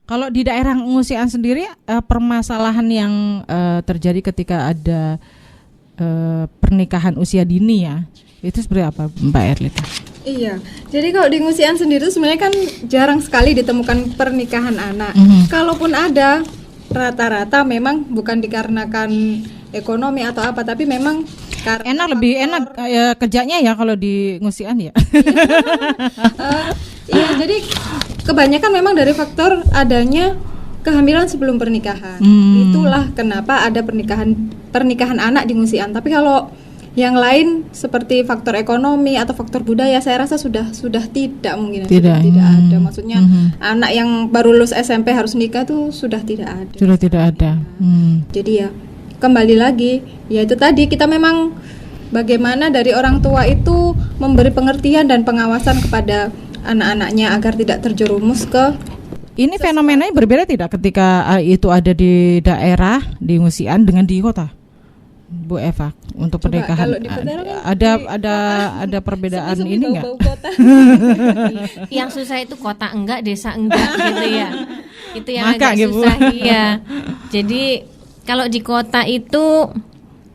Kalau di daerah Ngusian sendiri permasalahan yang terjadi ketika ada pernikahan usia dini ya, itu seperti apa Mbak Erlita? Iya, jadi kalau di Ngusian sendiri sebenarnya kan jarang sekali ditemukan pernikahan anak. Kalaupun ada, rata-rata memang bukan dikarenakan ekonomi atau apa, tapi memang lebih enak kerjanya ya kalau di Ngusian ya. Iya, jadi kebanyakan memang dari faktor adanya kehamilan sebelum pernikahan. Itulah kenapa ada pernikahan anak di Ngusian. Tapi kalau yang lain seperti faktor ekonomi atau faktor budaya, saya rasa sudah tidak mungkin, tidak ada. Maksudnya anak yang baru lulus SMP harus nikah tuh sudah tidak ada. Sudah tidak ada. Jadi ya kembali lagi, yaitu tadi kita memang bagaimana dari orang tua itu memberi pengertian dan pengawasan kepada anak-anaknya agar tidak terjerumus ke. Ini fenomenanya berbeda tidak ketika itu ada di daerah di Ngusian dengan di kota, Bu Eva, untuk pernikahan? Ada perbedaan ini nggak? Yang susah itu kota enggak, desa enggak gitu ya. Itu yang Maka, agak susah. Iya. Jadi kalau di kota itu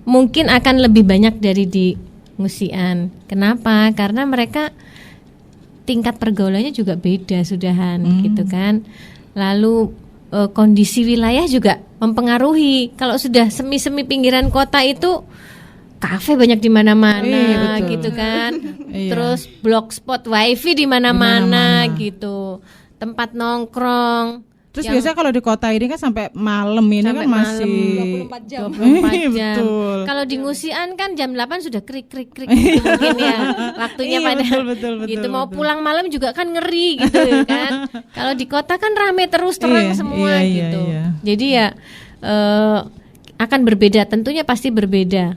mungkin akan lebih banyak dari di Ngusian. Kenapa? Karena mereka tingkat pergaulannya juga beda sudahan gitu kan. Lalu kondisi wilayah juga mempengaruhi. Kalau sudah semi-semi pinggiran kota itu kafe banyak di mana-mana gitu kan. Terus blogspot wifi di mana-mana gitu. Tempat nongkrong. Terus biasanya kalau di kota ini kan sampai malam ini sampai kan masih 24 jam. 24 jam. Kalau di Ngusian kan jam 8 sudah krik gitu mungkin ya. Waktunya pada betul, gitu mau pulang malam juga kan ngeri gitu kan. Kalau di kota kan rame terus terang semua gitu. Jadi ya akan berbeda, tentunya pasti berbeda.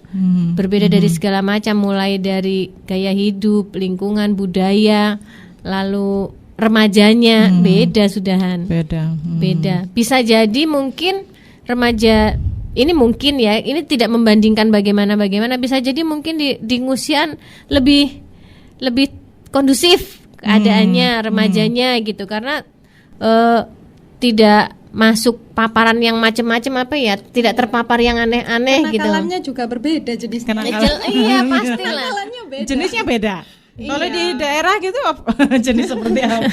Berbeda dari segala macam, mulai dari gaya hidup, lingkungan, budaya, lalu remajanya beda sudahan. Beda. Bisa jadi mungkin remaja ini mungkin ya, ini tidak membandingkan bagaimana bisa jadi mungkin di Ngusian lebih kondusif keadaannya remajanya gitu, karena tidak masuk paparan yang macam-macam tidak terpapar yang aneh-aneh gitu. Kenakalannya juga berbeda jenisnya. Iya pastilah. Jenisnya beda. Kalau di daerah gitu jenis seperti apa?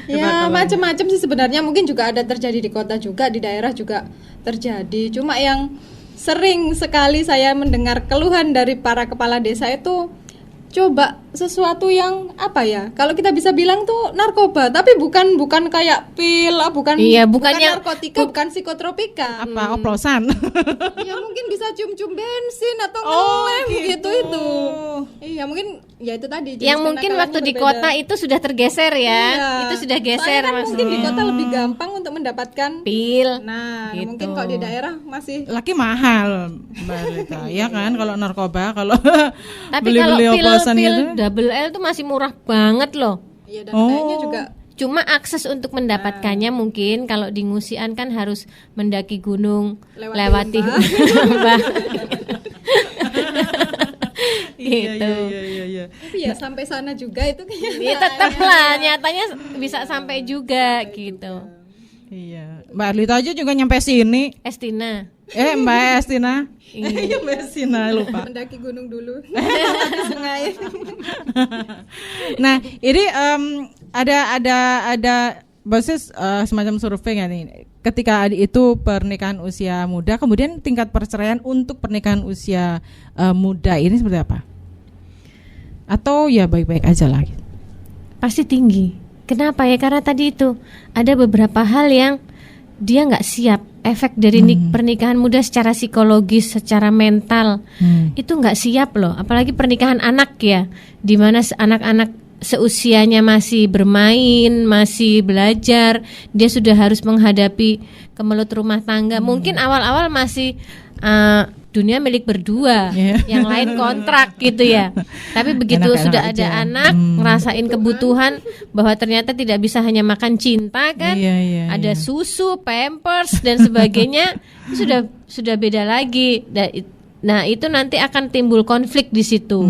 Ya macam-macam sih sebenarnya, mungkin juga ada terjadi di kota juga, di daerah juga terjadi. Cuma yang sering sekali saya mendengar keluhan dari para kepala desa itu coba sesuatu yang apa ya? Kalau kita bisa bilang tuh narkoba, tapi bukan kayak pil, bukan narkotika, bukan psikotropika. Apa oplosan? Ya mungkin bisa cium-cium bensin atau ngelem gitu itu. Iya mungkin ya itu tadi. Yang mungkin waktu di kota itu sudah tergeser ya. Iya. Itu sudah geser kan mungkin di kota lebih gampang untuk mendapatkan pil. Nah, gitu. mungkin kalau di daerah masih laki mahal, Mbak Rita. Ya kan kalau narkoba, kalau tapi kalau pil double L itu masih murah banget loh. Iya, dan kayaknya juga cuma akses untuk mendapatkannya mungkin kalau di Ngusian kan harus mendaki gunung, lewati lembah. Gitu. Iya. Tapi ya sampai sana juga itu kayaknya. Ya tetaplah nyatanya bisa sampai juga gitu. Iya. Mbak Arlita aja juga nyampe sini. Estina. Mbak Estina. Iya Mbak Estina, lupa. Mendaki gunung dulu. Sungai. Nah, ini ada basis semacam survei nggak nih? Ketika itu pernikahan usia muda, kemudian tingkat perceraian untuk pernikahan usia muda ini seperti apa? Atau ya baik-baik aja lah? Pasti tinggi. Kenapa ya? Karena tadi itu ada beberapa hal yang dia nggak siap. Efek dari pernikahan muda secara psikologis, secara mental itu nggak siap loh. Apalagi pernikahan anak ya, di mana anak-anak seusianya masih bermain, masih belajar, dia sudah harus menghadapi kemelut rumah tangga. Mungkin awal-awal masih dunia milik berdua, yang lain kontrak gitu ya. Tapi begitu enak-enak sudah aja. Ada anak, ngerasain kebutuhan bahwa ternyata tidak bisa hanya makan cinta kan, ada susu, pampers dan sebagainya, sudah beda lagi. Nah itu nanti akan timbul konflik di situ,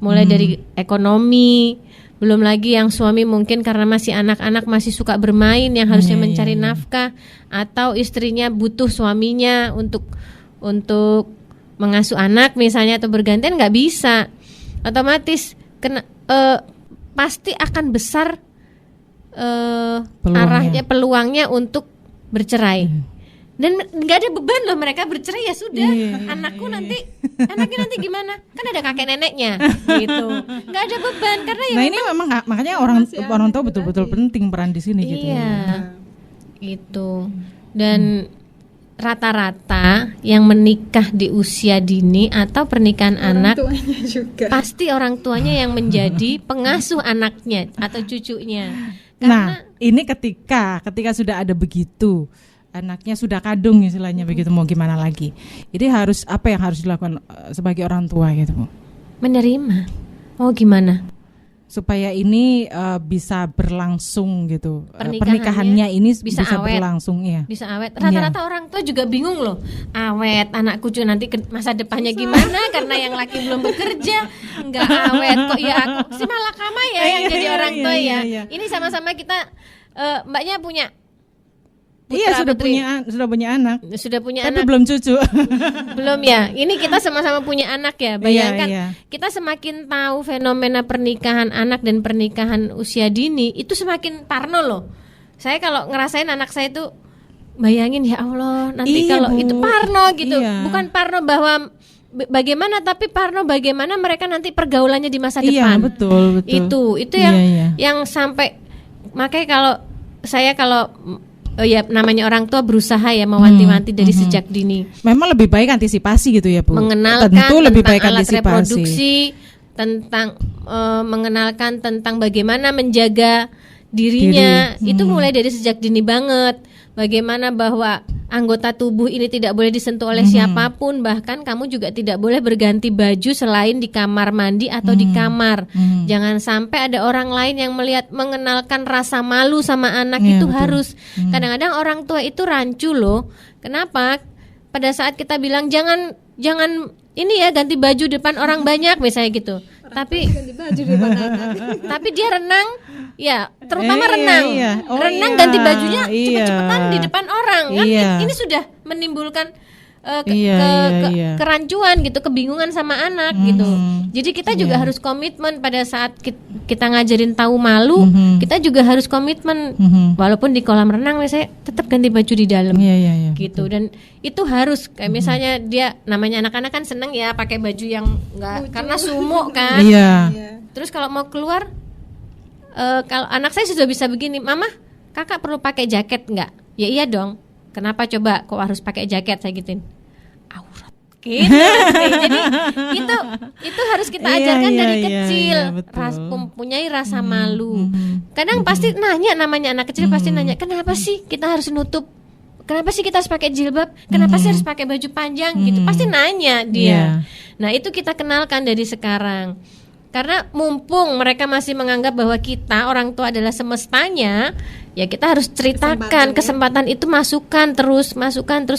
mulai dari ekonomi, Belum lagi yang suami mungkin karena masih anak-anak masih suka bermain yang harusnya mencari nafkah, atau istrinya butuh suaminya untuk mengasuh anak misalnya atau bergantian, nggak bisa. Otomatis pasti akan besar arahnya, peluangnya untuk bercerai. Dan nggak ada beban loh, mereka bercerai ya sudah, anaknya nanti gimana, kan ada kakek neneknya gitu, nggak ada beban karena ya. Nah ini memang makanya orang tua betul-betul penting peran di sini gitu. Iya, gitu. Dan rata-rata yang menikah di usia dini atau pernikahan anak juga. Pasti orang tuanya yang menjadi pengasuh anaknya atau cucunya. Nah ini ketika sudah ada begitu, anaknya sudah kadung istilahnya begitu, mau gimana lagi? Jadi apa yang harus dilakukan sebagai orang tua gitu, Bu? Menerima. Oh gimana? Supaya ini bisa berlangsung gitu. Pernikahannya ini bisa berlangsung ya. Bisa awet. Rata-rata orang tua juga bingung loh. Awet, anak cucu nanti masa depannya gimana karena yang laki belum bekerja, enggak awet kok ya aku si malakama ya yang jadi orang tua ya. Ini sama-sama kita mbaknya punya Iya sudah punya anak. Tapi belum cucu. Belum ya. Ini kita sama-sama punya anak ya. Bayangkan kita semakin tahu fenomena pernikahan anak dan pernikahan usia dini itu semakin parno loh. Saya kalau ngerasain anak saya itu bayangin ya Allah nanti kalau itu parno gitu. Bukan parno bahwa bagaimana, tapi parno bagaimana mereka nanti pergaulannya di masa depan. Betul. Itu yang sampai makanya kalau namanya orang tua berusaha ya mewanti-wanti dari sejak dini. Memang lebih baik antisipasi gitu ya Bu. Mengenalkan tentu lebih baik alat reproduksi, tentang mengenalkan tentang bagaimana menjaga dirinya. Itu mulai dari sejak dini banget. Bagaimana bahwa anggota tubuh ini tidak boleh disentuh oleh siapapun, bahkan kamu juga tidak boleh berganti baju selain di kamar mandi atau di kamar. Jangan sampai ada orang lain yang mengenalkan rasa malu sama anak. Itu betul. Harus. Kadang-kadang orang tua itu rancu loh. Kenapa? Pada saat kita bilang jangan ini ya ganti baju depan orang banyak misalnya gitu. Tapi ganti baju depan anak. Tapi dia renang, ya terutama renang. Renang ganti bajunya cepet-cepetan di depan orang. Kan ini sudah menimbulkan kerancuan gitu, kebingungan sama anak gitu. Jadi kita juga harus komitmen pada saat kita ngajarin tahu malu, kita juga harus komitmen walaupun di kolam renang misalnya tetap ganti baju di dalam. Gitu. Dan itu harus kayak misalnya dia namanya anak-anak kan seneng ya pakai baju yang enggak karena sumuk kan. Terus kalau mau keluar kalau anak saya sudah bisa begini, "Mama, Kakak perlu pakai jaket enggak?" "Ya iya dong." "Kenapa coba kok harus pakai jaket?" Saya gituin. Aurat. Gitu. Jadi itu harus kita ajarkan dari kecil. Mempunyai rasa malu. Kadang pasti nanya, namanya anak kecil pasti nanya, "Kenapa sih kita harus nutup? Kenapa sih kita harus pakai jilbab? Kenapa sih harus pakai baju panjang?" Gitu. Pasti nanya dia. Nah, itu kita kenalkan dari sekarang. Karena mumpung mereka masih menganggap bahwa kita orang tua adalah semestanya, ya kita harus ceritakan kesempatan itu masukkan terus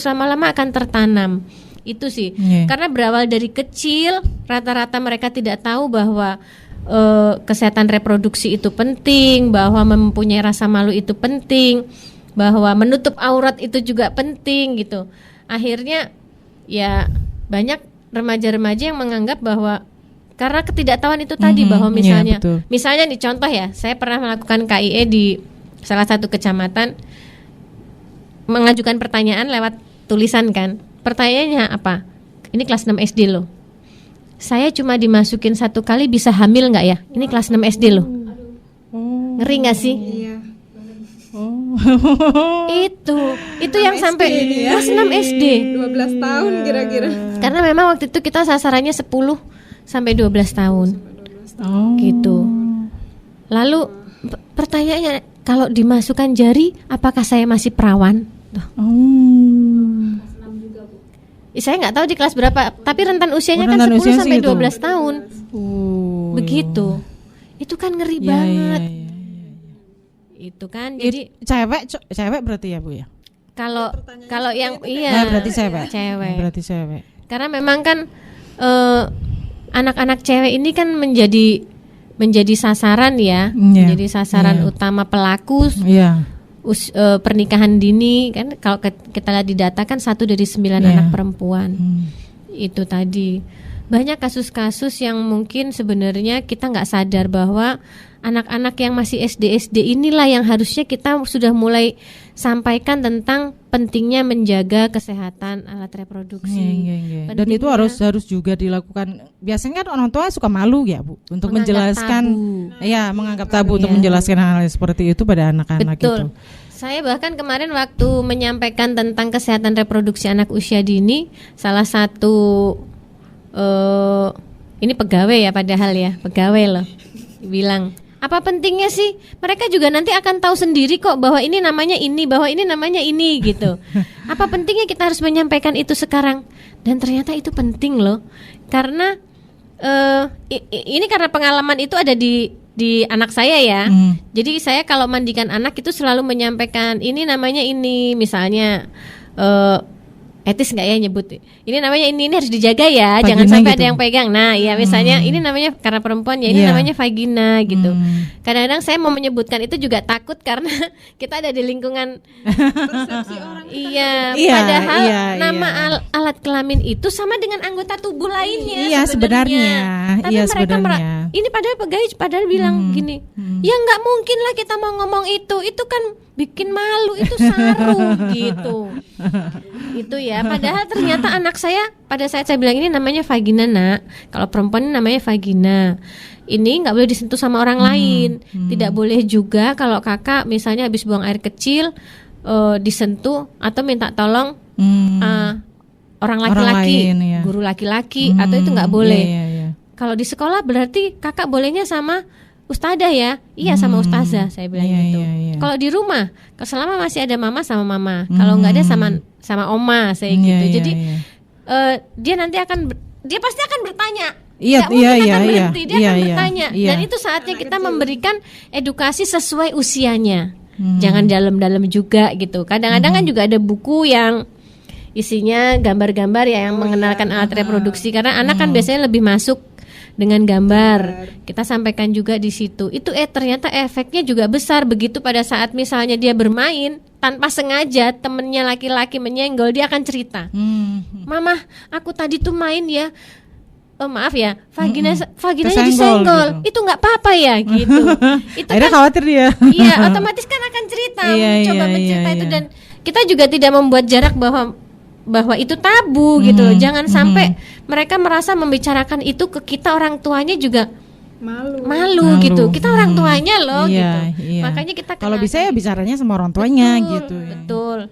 lama-lama akan tertanam. Itu sih. Karena berawal dari kecil, rata-rata mereka tidak tahu bahwa kesehatan reproduksi itu penting, bahwa mempunyai rasa malu itu penting, bahwa menutup aurat itu juga penting gitu. Akhirnya ya banyak remaja-remaja yang menganggap bahwa karena ketidaktahuan itu tadi bahwa misalnya nih contoh ya, saya pernah melakukan KIE di salah satu kecamatan, mengajukan pertanyaan lewat tulisan kan. Pertanyaannya apa? Ini kelas 6 SD loh. Saya cuma dimasukin 1 kali bisa hamil nggak ya? Ini kelas 6 SD loh. Ngeri nggak sih? Itu yang sampai kelas 6 SD 12 tahun kira-kira. Karena memang waktu itu kita sasarannya 10 sampai 12 tahun. Gitu. Lalu pertanyaannya, kalau dimasukkan jari apakah saya masih perawan? Saya nggak tahu di kelas berapa, tapi rentan usianya kan 10 sampai 12 tahun. Begitu. Itu kan ngeri banget. Itu kan jadi cewek berarti ya Bu ya. Kalau yang berarti cewek. Berarti cewek. Karena memang kan anak-anak cewek ini kan menjadi menjadi sasaran ya, menjadi sasaran utama pelaku pernikahan dini kan. Kalau kita lihat di data kan 1 dari 9 anak perempuan. Itu tadi banyak kasus-kasus yang mungkin sebenarnya kita nggak sadar bahwa anak-anak yang masih SD inilah yang harusnya kita sudah mulai sampaikan tentang pentingnya menjaga kesehatan alat reproduksi. Dan itu harus juga dilakukan. Biasanya kan orang tua suka malu ya Bu untuk menjelaskan, menganggap tabu untuk menjelaskan hal seperti itu pada anak-anak. Betul. Itu. Saya bahkan kemarin waktu menyampaikan tentang kesehatan reproduksi anak usia dini, salah satu ini pegawai ya, padahal ya pegawai loh, bilang, apa pentingnya sih? Mereka juga nanti akan tahu sendiri kok bahwa ini namanya ini, bahwa ini namanya ini gitu. Apa pentingnya kita harus menyampaikan itu sekarang? Dan ternyata itu penting loh, karena ini karena pengalaman itu ada di anak saya ya. Jadi saya kalau mandikan anak itu selalu menyampaikan ini namanya ini, misalnya etis nggak ya nyebut ini namanya ini harus dijaga ya, vagina, jangan sampai gitu. Ada yang pegang. Nah ya misalnya ini namanya karena perempuan ya ini namanya vagina gitu. Kadang-kadang saya mau menyebutkan itu juga takut karena kita ada di lingkungan persepsi orang. Padahal nama alat kelamin itu sama dengan anggota tubuh lainnya sebenarnya. Tapi mereka ini padahal bilang gini, ya nggak mungkin lah kita mau ngomong itu kan bikin malu, itu saru gitu. Itu ya, padahal ternyata anak saya pada saat saya bilang ini namanya vagina nak, kalau perempuan ini namanya vagina, ini nggak boleh disentuh sama orang lain. Tidak boleh juga kalau kakak misalnya habis buang air kecil disentuh atau minta tolong orang laki-laki, guru laki-laki, atau itu nggak boleh. Kalau di sekolah berarti kakak bolehnya sama ustazah ya, sama ustazah saya bilang gitu. Kalau di rumah, selama masih ada mama sama mama, kalau nggak ada sama oma saya gitu. Jadi dia nanti dia pasti akan bertanya. Dia akan bertanya. Dan itu saatnya kita memberikan edukasi sesuai usianya. Jangan dalam-dalam juga gitu. Kadang-kadang kan juga ada buku yang isinya gambar-gambar ya yang mengenalkan alat reproduksi, karena anak kan biasanya lebih masuk dengan gambar. Kita sampaikan juga di situ. Itu ternyata efeknya juga besar. Begitu pada saat misalnya dia bermain tanpa sengaja temennya laki-laki menyenggol, dia akan cerita, Mama, aku tadi tuh main ya, maaf ya, vaginanya disenggol gitu. Itu nggak apa-apa ya gitu. Itu akhirnya kan, khawatir dia. Iya, otomatis kan akan cerita, mencoba mencerita itu. Dan kita juga tidak membuat jarak bahwa itu tabu gitu loh. Jangan sampai mereka merasa membicarakan itu ke kita orang tuanya juga malu gitu. Kita orang tuanya loh gitu. Makanya kita kalau bisa ya bicaranya sama orang tuanya gitu. Betul.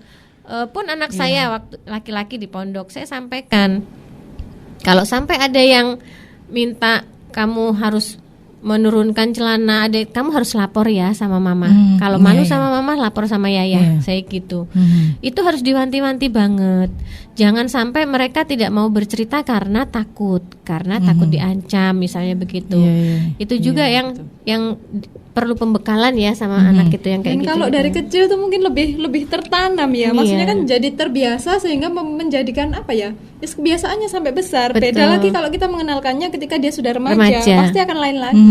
Pun anak saya waktu laki-laki di pondok, saya sampaikan kalau sampai ada yang minta kamu harus menurunkan celana, kamu harus lapor ya sama mama. Kalau malu sama mama, lapor sama Yaya. Saya gitu. Itu harus diwanti-wanti banget. Jangan sampai mereka tidak mau bercerita karena takut diancam misalnya begitu. Itu juga yang perlu pembekalan ya sama anak itu yang kayak gitu. Kalau dari kecil tuh mungkin lebih tertanam ya. Maksudnya kan jadi terbiasa sehingga menjadikan kebiasaannya sampai besar. Betul. Beda lagi kalau kita mengenalkannya ketika dia sudah remaja. Pasti akan lain lagi.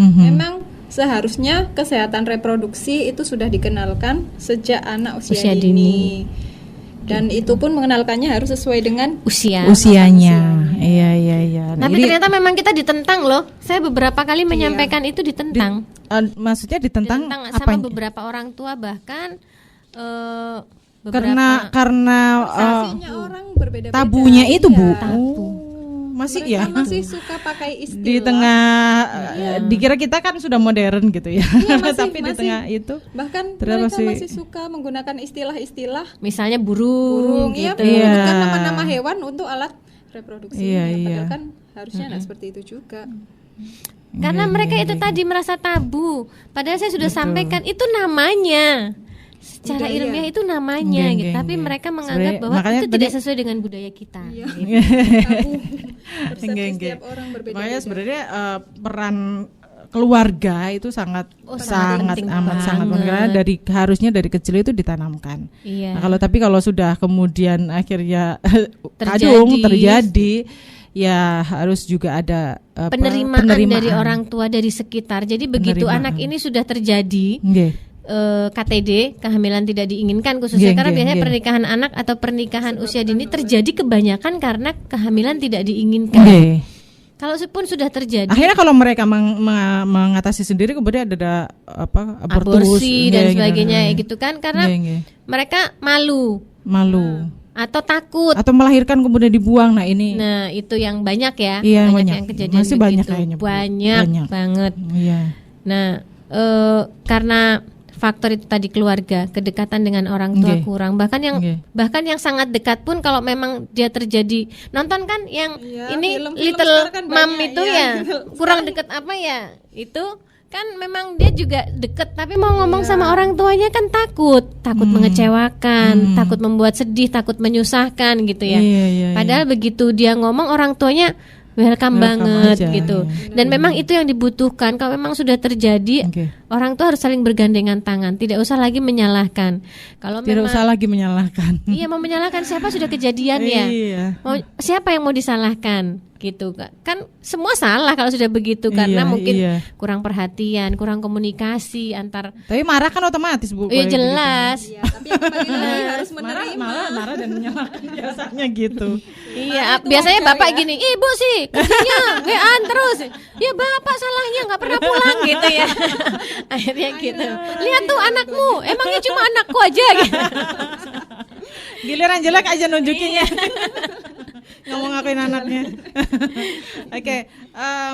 Memang seharusnya kesehatan reproduksi itu sudah dikenalkan sejak anak usia dini. Dan itu pun mengenalkannya harus sesuai dengan usianya. Iya. Tapi ternyata memang kita ditentang loh. Saya beberapa kali menyampaikan itu ditentang. Maksudnya ditentang sama beberapa orang tua, bahkan karena orang berbeda-beda. Tabunya itu Bu. Masih suka pakai istilah di tengah dikira kita kan sudah modern gitu ya. Tapi di tengah itu bahkan mereka masih suka menggunakan istilah-istilah misalnya burung gitu. Bukan nama-nama hewan untuk alat reproduksi. Padahal kan harusnya nggak seperti itu juga. Karena mereka itu tadi merasa tabu. Padahal saya sudah sampaikan itu namanya. Secara ilmiah itu namanya gitu. Tapi mereka menganggap bahwa itu tidak sesuai dengan budaya kita. Setiap orang berbeda. Makanya sebenarnya peran keluarga itu sangat penting, karena harusnya dari kecil itu ditanamkan. Nah, tapi kalau sudah kemudian akhirnya terjadi ya harus juga ada penerimaan dari orang tua, dari sekitar. Jadi begitu anak ini sudah terjadi KTD, kehamilan tidak diinginkan khususnya karena biasanya pernikahan anak atau pernikahan usia dini terjadi kebanyakan karena kehamilan tidak diinginkan. Kalau pun sudah terjadi, akhirnya kalau mereka mengatasi sendiri kemudian ada aborsi dan sebagainya gitu kan, karena mereka malu atau takut atau melahirkan kemudian dibuang. Nah itu yang banyak ya, banyak yang kejadian masih begitu. Banyak banget. Nah karena faktor itu tadi, keluarga, kedekatan dengan orang tua kurang, bahkan yang sangat dekat pun kalau memang dia terjadi, nonton kan yang ini Little Mom itu kurang dekat itu kan memang dia juga deket tapi mau ngomong sama orang tuanya kan takut mengecewakan, takut membuat sedih, takut menyusahkan gitu ya. Padahal begitu dia ngomong orang tuanya welcome banget aja, gitu. Dan memang itu yang dibutuhkan. Kalau memang sudah terjadi, orang tua harus saling bergandengan tangan, tidak usah lagi menyalahkan. Kalau usah lagi menyalahkan. Iya, mau menyalahkan siapa, sudah kejadian ya. Siapa yang mau disalahkan? Gitu kan semua salah kalau sudah begitu, karena mungkin kurang perhatian, kurang komunikasi antar. Tapi marah kan otomatis, Bu. Iya jelas. Iya, tapi yang paling harus menerima. Marah dan menyalahkan biasanya gitu. Iya, biasanya bapak gini, ibu sih kerjanya WA-an terus. Ya bapak salahnya nggak pernah pulang gitu ya. Akhirnya gitu. Lihat tuh anakmu, emangnya cuma anakku aja gitu. Giliran jelek aja nunjukinnya. Nggak mau ngakuin anaknya. Oke,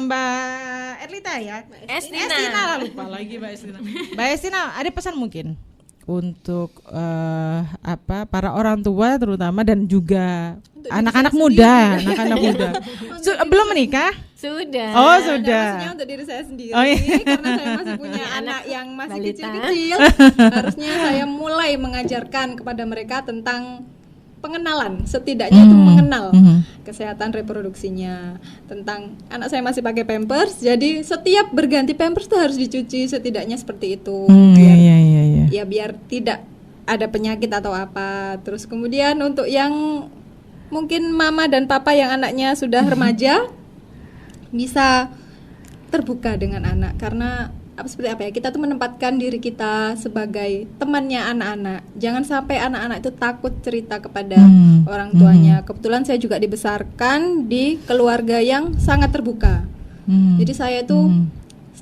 Mbak Erlita ya. Estina lah, lupa lagi Mbak Estina. Mbak Estina, ada pesan mungkin untuk para orang tua terutama dan juga anak-anak muda, belum menikah? Sudah. Oh, sudah. Maksudnya untuk diri saya sendiri, karena saya masih punya anak yang masih kecil-kecil. Harusnya saya mulai mengajarkan kepada mereka tentang pengenalan, setidaknya itu mengenal kesehatan reproduksinya. Tentang anak saya masih pakai Pampers, jadi setiap berganti Pampers itu harus dicuci, setidaknya seperti itu. Biar tidak ada penyakit atau apa. Terus kemudian untuk yang mungkin mama dan papa yang anaknya sudah remaja, bisa terbuka dengan anak, karena kita tuh menempatkan diri kita sebagai temannya anak-anak. Jangan sampai anak-anak itu takut cerita kepada orang tuanya. Kebetulan saya juga dibesarkan di keluarga yang sangat terbuka. Jadi saya tuh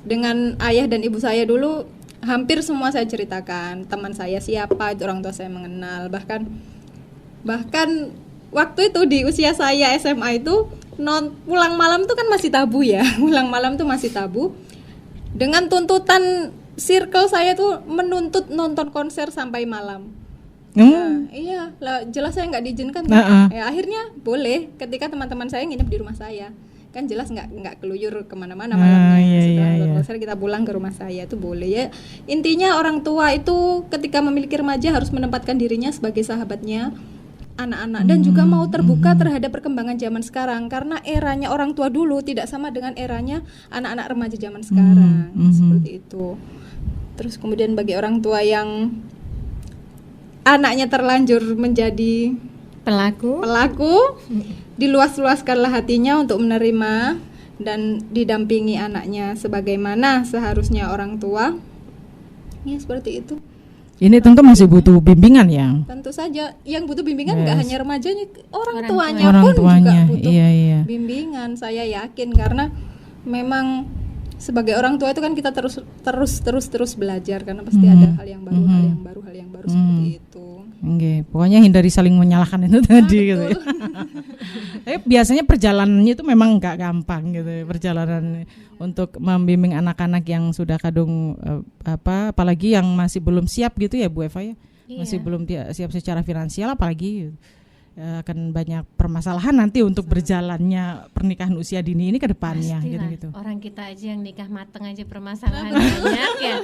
dengan ayah dan ibu saya dulu hampir semua saya ceritakan. Teman saya siapa, itu orang tua saya mengenal. Bahkan waktu itu di usia saya SMA itu pulang malam tuh kan masih tabu ya. Pulang malam tuh masih tabu. Dengan tuntutan circle saya tuh menuntut nonton konser sampai malam. Jelas saya nggak diizinkan. Akhirnya boleh ketika teman-teman saya nginep di rumah saya. Kan jelas nggak keluyur kemana-mana malamnya. Setelah nonton konser kita pulang ke rumah saya, itu boleh ya. Intinya orang tua itu ketika memiliki remaja harus menempatkan dirinya sebagai sahabatnya anak-anak dan juga mau terbuka terhadap perkembangan zaman sekarang, karena eranya orang tua dulu tidak sama dengan eranya anak-anak remaja zaman sekarang. Seperti itu. Terus kemudian bagi orang tua yang anaknya terlanjur menjadi pelaku, diluas-luaskanlah hatinya untuk menerima dan didampingi anaknya sebagaimana seharusnya orang tua. Ya seperti itu. Ini tentu masih butuh bimbingan ya. Tentu saja, yang butuh bimbingan nggak hanya remajanya, orang tuanya pun juga butuh bimbingan. Saya yakin, karena memang sebagai orang tua itu kan kita terus belajar, karena pasti ada hal yang baru seperti itu. Pokoknya hindari saling menyalahkan itu tadi gitu ya. Tapi biasanya perjalanannya itu memang nggak gampang gitu ya, perjalanan untuk membimbing anak-anak yang sudah kadung apalagi yang masih belum siap gitu ya Bu Eva ya. Masih belum siap secara finansial, apalagi akan banyak permasalahan nanti untuk berjalannya pernikahan usia dini ini ke depannya gitu. Orang kita aja yang nikah mateng aja permasalahan banyak ya.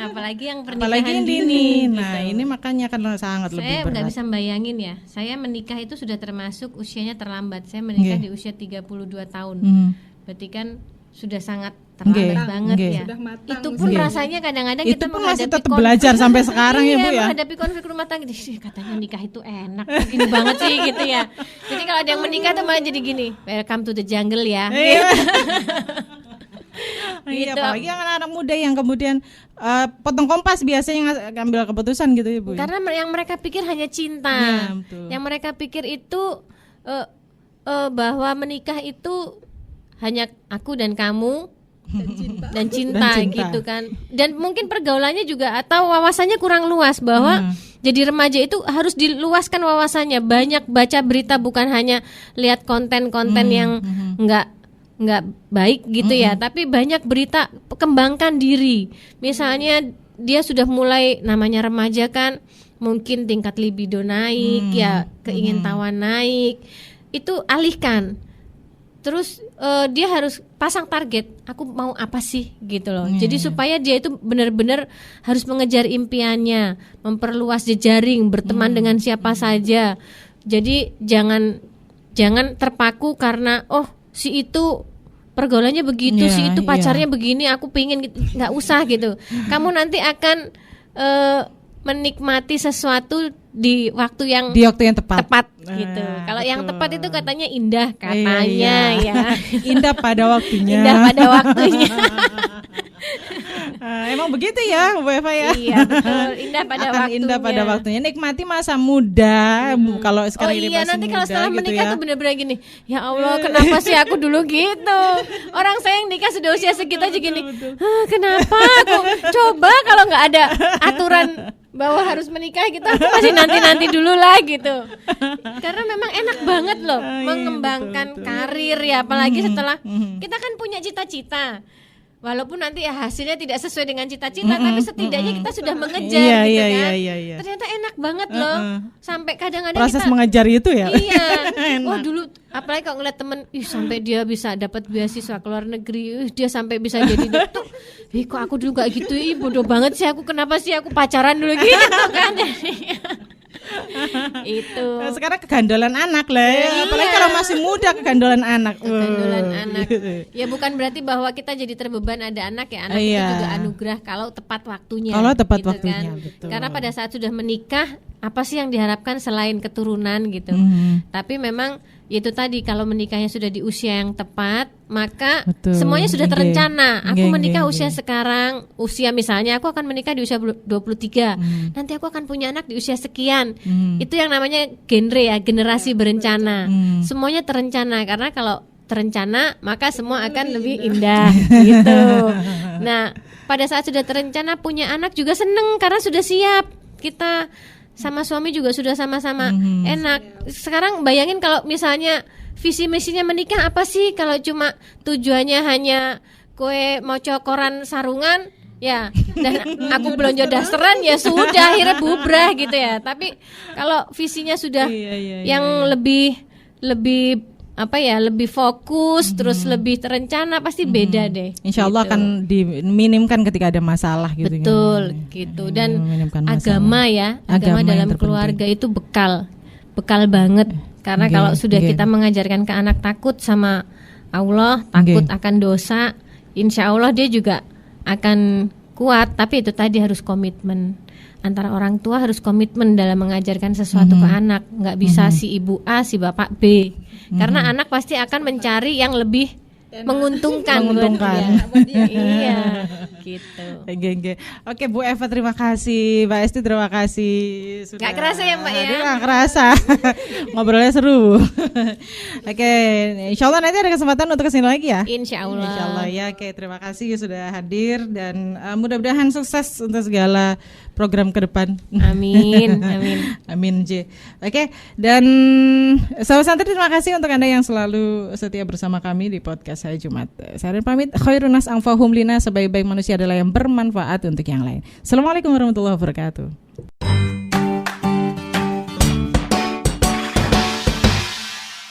Apalagi yang pernikahan dini. Nah, ini makanya kan sangat lebih berat. Saya nggak bisa bayangin ya. Saya menikah itu sudah termasuk usianya terlambat. Saya menikah di usia 32 tahun. Berarti kan sudah sangat terlambat banget ya. Itu pun rasanya kadang-kadang itu kita pun masih menghadapi tetap belajar sampai sekarang ya Bu ya. Menghadapi konflik rumah tangga, katanya nikah itu enak, gini banget sih gitu ya. Jadi kalau ada yang menikah tuh malah jadi gini, welcome to the jungle ya. Iya, apalagi yang anak-anak muda yang kemudian potong kompas biasanya ngambil keputusan gitu ya Bu. Karena yang mereka pikir hanya cinta, yang mereka pikir itu bahwa menikah itu hanya aku dan kamu dan cinta gitu kan. Dan mungkin pergaulannya juga atau wawasannya kurang luas bahwa jadi remaja itu harus diluaskan wawasannya, banyak baca berita, bukan hanya lihat konten-konten yang enggak baik gitu ya, tapi banyak berita, kembangkan diri. Misalnya dia sudah mulai namanya remaja kan, mungkin tingkat libido naik ya, keingintahuan naik, itu alihkan. Terus dia harus pasang target, aku mau apa sih gitu loh. Jadi supaya dia itu benar-benar harus mengejar impiannya, memperluas jejaring, berteman dengan siapa saja. Jadi jangan terpaku karena si itu pergaulannya begitu, si itu pacarnya begini, aku pingin gitu. Nggak usah gitu. Kamu nanti akan menikmati sesuatu di waktu yang tepat gitu. Kalau yang tepat itu katanya indah katanya ya. Indah pada waktunya. Indah pada waktunya. Emang begitu ya Bu Eva ya. Iya betul, indah pada waktunya. Indah pada waktunya. Nikmati masa muda. Kalau sekarang ini masih nanti muda, kalau setelah gitu menikah ya. tuh bener-bener gini, ya Allah kenapa sih aku dulu gitu. Orang saya yang nikah sudah usia segitu aja gini, kenapa aku coba kalau nggak ada aturan bahwa harus menikah gitu, aku masih nanti dulu lah gitu. Karena memang enak banget loh mengembangkan karir ya, apalagi setelah kita kan punya cita-cita. Walaupun nanti ya hasilnya tidak sesuai dengan cita-cita, tapi setidaknya kita sudah mengejar gitu kan. Iya. Ternyata enak banget loh. Sampai kadang-kadang proses mengejar itu ya. Iya. Wah dulu apalagi kalau ngeliat temen, sampai dia bisa dapat beasiswa ke luar negeri, dia sampai bisa jadi dokter. Kok aku dulu gak gitu, bodoh banget sih aku, kenapa sih aku pacaran dulu gitu kan. Itu. Sekarang kegandolan anak lah ya. Apalagi kalau masih muda kegandolan anak. Ya bukan berarti bahwa kita jadi terbeban ada anak ya. Anak itu juga anugerah kalau tepat waktunya. Kalau tepat gitu waktunya kan. betul. Karena pada saat sudah menikah, apa sih yang diharapkan selain keturunan gitu. Tapi memang itu tadi, kalau menikahnya sudah di usia yang tepat, maka semuanya sudah terencana. Aku menikah usia sekarang, usia misalnya aku akan menikah di usia 23. Nanti aku akan punya anak di usia sekian. Itu yang namanya genre ya, generasi berencana. Semuanya terencana, karena kalau terencana maka semua akan lebih indah gitu. Nah, pada saat sudah terencana punya anak juga seneng karena sudah siap. Kita sama suami juga sudah sama-sama enak. Sekarang bayangin kalau misalnya visi misinya menikah apa sih, kalau cuma tujuannya hanya kue mau cokoran sarungan ya, dan aku belanja dasteran ya sudah, akhirnya bubrah gitu ya. Tapi kalau visinya sudah yang lebih lebih fokus, terus lebih terencana, pasti beda deh. Insya Allah gitu. akan diminimkan ketika ada masalah gitu. Betul gitu. Dan agama ya, agama dalam keluarga itu bekal banget. Karena kalau sudah kita mengajarkan ke anak takut sama Allah, takut akan dosa, insya Allah dia juga akan kuat. Tapi itu tadi harus komitmen. Antara orang tua harus komitmen dalam mengajarkan sesuatu ke anak. Nggak bisa si ibu A, si bapak B. Karena anak pasti akan mencari yang lebih menguntungkan. Buat dia. Iya, gitu. Oke, Bu Eva terima kasih, Mbak Esti terima kasih. Gak kerasa ya Mbak ya? Gak kerasa. Ngobrolnya seru. Oke, insya Allah nanti ada kesempatan untuk kesini lagi ya. Insya Allah ya. Oke, terima kasih sudah hadir dan mudah-mudahan sukses untuk segala program ke depan. Amin. Amin J. Oke, dan sahabat santri terima kasih untuk Anda yang selalu setia bersama kami di podcast Saya Jumat. Saya pamit, khairun nas anfa'uhum lina, sebaik-baik manusia adalah yang bermanfaat untuk yang lain. Assalamualaikum warahmatullahi wabarakatuh.